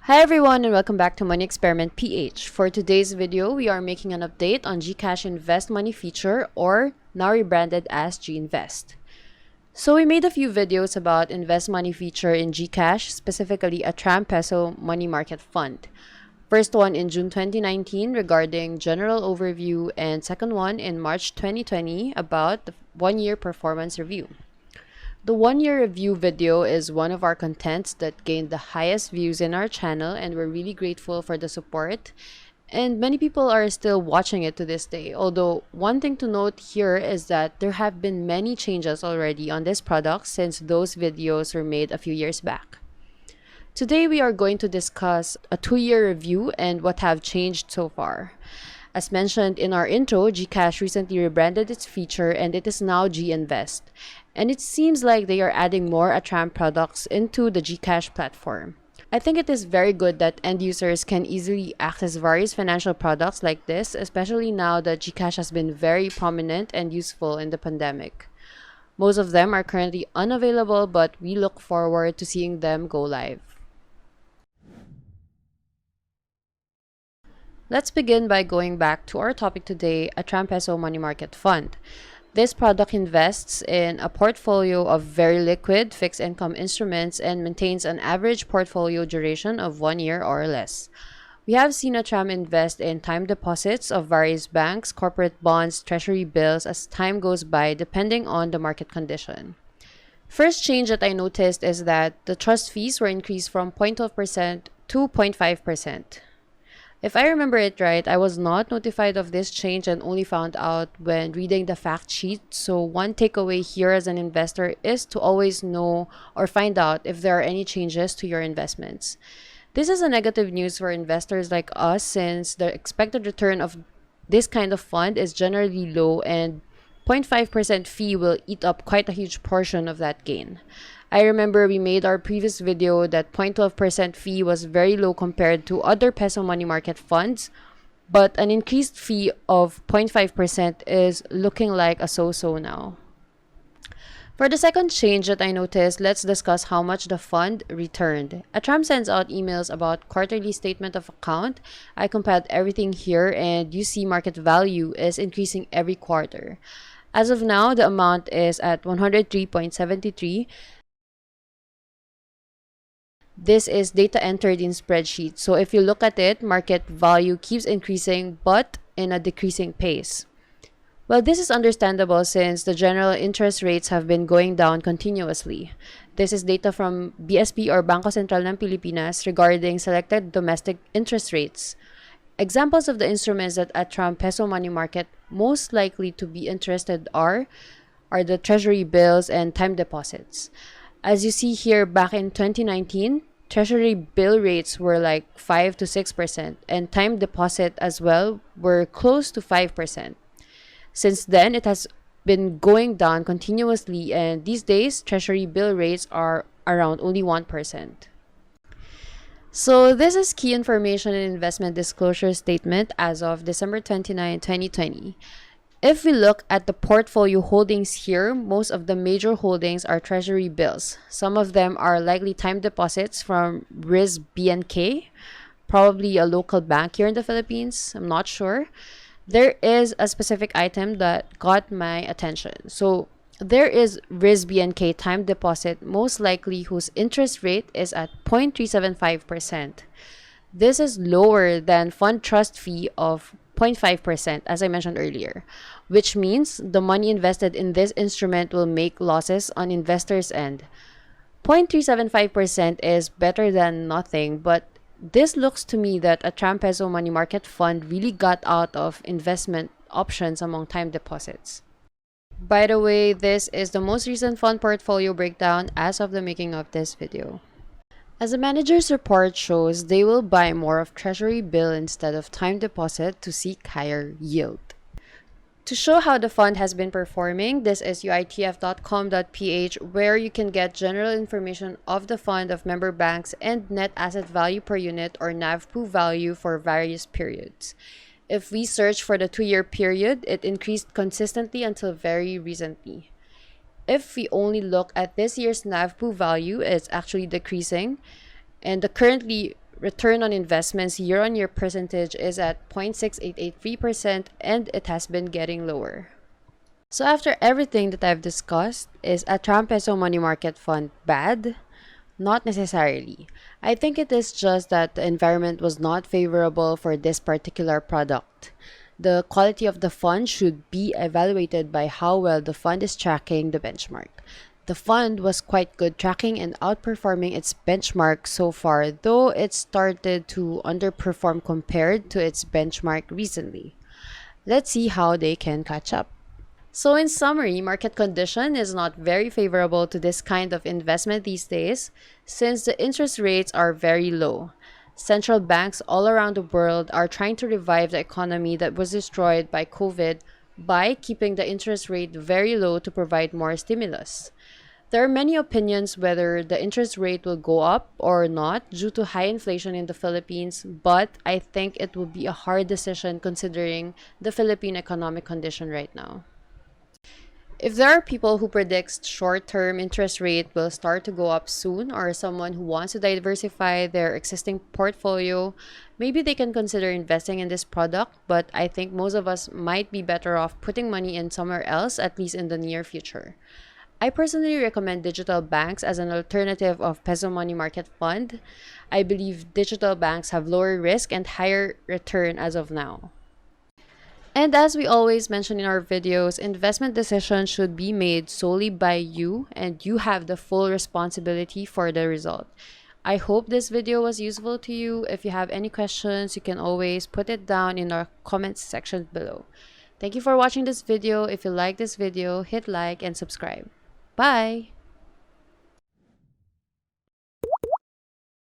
Hi everyone and welcome back to Money Experiment PH. For today's video, we are making an update on GCash Invest Money feature, or now rebranded as GInvest. So we made a few videos about Invest Money feature in GCash, specifically ATRAM Peso Money Market Fund. First one in June 2019 regarding general overview, and second one in March 2020 about the one-year performance review. The one-year review video is one of our contents that gained the highest views in our channel, and we're really grateful for the support. And many people are still watching it to this day. Although one thing to note here is that there have been many changes already on this product since those videos were made a few years back. Today we are going to discuss a 2-year review and what have changed so far. As mentioned in our intro, GCash recently rebranded its feature and it is now GInvest. And it seems like they are adding more ATRAM products into the GCash platform. I think it is very good that end users can easily access various financial products like this, especially now that GCash has been very prominent and useful in the pandemic. Most of them are currently unavailable, but we look forward to seeing them go live. Let's begin by going back to our topic today, ATRAM Peso Money Market Fund. This product invests in a portfolio of very liquid fixed income instruments and maintains an average portfolio duration of 1 year or less. We have seen ATRAM invest in time deposits of various banks, corporate bonds, treasury bills as time goes by depending on the market condition. First change that I noticed is that the trust fees were increased from 0.12% to 0.5%. If I remember it right, I was not notified of this change and only found out when reading the fact sheet. So one takeaway here as an investor is to always know or find out if there are any changes to your investments. This is a negative news for investors like us since the expected return of this kind of fund is generally low, and 0.5% fee will eat up quite a huge portion of that gain. I remember we made our previous video that 0.12% fee was very low compared to other peso money market funds, but an increased fee of 0.5% is looking like a so-so now. For the second change that I noticed, let's discuss how much the fund returned. ATRAM sends out emails about quarterly statement of account. I compared everything here and you see market value is increasing every quarter. As of now, the amount is at 103.73. This is data entered in spreadsheet. So if you look at it, market value keeps increasing but in a decreasing pace. Well, this is understandable since the general interest rates have been going down continuously. This is data from BSP or Bangko Sentral ng Pilipinas regarding selected domestic interest rates. Examples of the instruments that ATRAM Peso Money Market most likely to be interested are the treasury bills and time deposits. As you see here, back in 2019, treasury bill rates were like 5 to 6%, and time deposit as well were close to 5%. Since then, it has been going down continuously, and these days, treasury bill rates are around only 1%. So this is key information in investment disclosure statement as of December 29, 2020. If we look at the portfolio holdings here, most of the major holdings are treasury bills. Some of them are likely time deposits from RIZ BNK, probably a local bank here in the Philippines. I'm not sure. There is a specific item that got my attention. So there is RIZ BNK time deposit, most likely whose interest rate is at 0.375%. This is lower than fund trust fee of 0.5%, as I mentioned earlier, which means the money invested in this instrument will make losses on investors' end. 0.375% is better than nothing, but this looks to me that ATRAM Peso Money Market Fund really got out of investment options among time deposits. By the way, this is the most recent fund portfolio breakdown as of the making of this video. As the manager's report shows, they will buy more of treasury bill instead of time deposit to seek higher yield. To show how the fund has been performing, this is uitf.com.ph, where you can get general information of the fund, of member banks, and net asset value per unit or NAVPU value for various periods. If we search for the 2-year period, it increased consistently until very recently. If we only look at this year's NAVPU value, it's actually decreasing, and the currently return on investments year-on-year percentage is at 0.6883% and it has been getting lower. So after everything that I've discussed, is ATRAM Peso Money Market Fund bad? Not necessarily. I think it is just that the environment was not favorable for this particular product. The quality of the fund should be evaluated by how well the fund is tracking the benchmark. The fund was quite good tracking and outperforming its benchmark so far, though it started to underperform compared to its benchmark recently. Let's see how they can catch up. So in summary, market condition is not very favorable to this kind of investment these days since the interest rates are very low. Central banks all around the world are trying to revive the economy that was destroyed by COVID by keeping the interest rate very low to provide more stimulus. There are many opinions whether the interest rate will go up or not due to high inflation in the Philippines, but I think it will be a hard decision considering the Philippine economic condition right now. If there are people who predict short-term interest rate will start to go up soon or someone who wants to diversify their existing portfolio, maybe they can consider investing in this product, but I think most of us might be better off putting money in somewhere else, at least in the near future. I personally recommend digital banks as an alternative of peso money market fund. I believe digital banks have lower risk and higher return as of now. And as we always mention in our videos, investment decisions should be made solely by you and you have the full responsibility for the result. I hope this video was useful to you. If you have any questions, you can always put it down in our comments section below. Thank you for watching this video. If you like this video, hit like and subscribe. Bye!